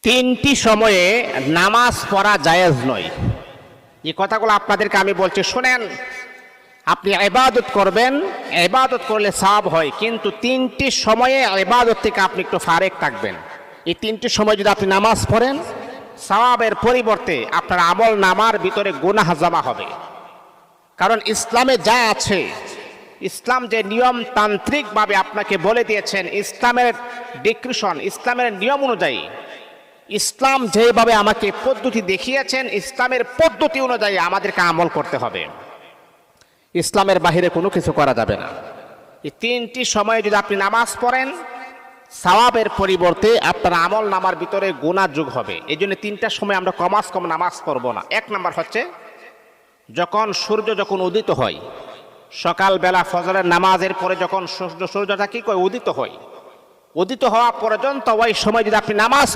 তিনটি সময়ে নামাজ পড়া জায়েজ নয়। এই কথাগুলো আপনাদেরকে আমি বলছি, শুনেন। আপনি ইবাদত করবেন, ইবাদত করলে সওয়াব হয়, কিন্তু তিনটি সময়ে ইবাদত থেকে আপনি একটু ফারেক থাকবেন। এই তিনটি সময় যদি আপনি নামাজ পড়েন, সওয়াবের পরিবর্তে আপনার আমল নামার ভিতরে গুনাহ জমা হবে। কারণ ইসলামে যা আছে, ইসলাম যে নিয়মতান্ত্রিকভাবে আপনাকে বলে দিয়েছেন, ইসলামের ডিক্রিশন, ইসলামের নিয়ম অনুযায়ী, ইসলাম যেভাবে আমাকে পদ্ধতি দেখিয়েছেন, ইসলামের পদ্ধতি অনুযায়ী আমাদেরকে আমল করতে হবে। ইসলামের বাহিরে কোনো কিছু করা যাবে না। এই তিনটি সময়ে যদি আপনি নামাজ পড়েন, সওয়াবের পরিবর্তে আপনার আমল নামার ভিতরে গুনাহ যোগ হবে। এই জন্য তিনটা সময় আমরা কমাস কম নামাজ পড়ব না। এক নাম্বার হচ্ছে সূর্য যখন উদিত হয়, সকালবেলা ফজরের নামাজের পরে যখন সূর্যটা কি করে উদিত হয়, উদিত হওয়া পর্যন্ত ওই সময় যদি আপনি নামাজ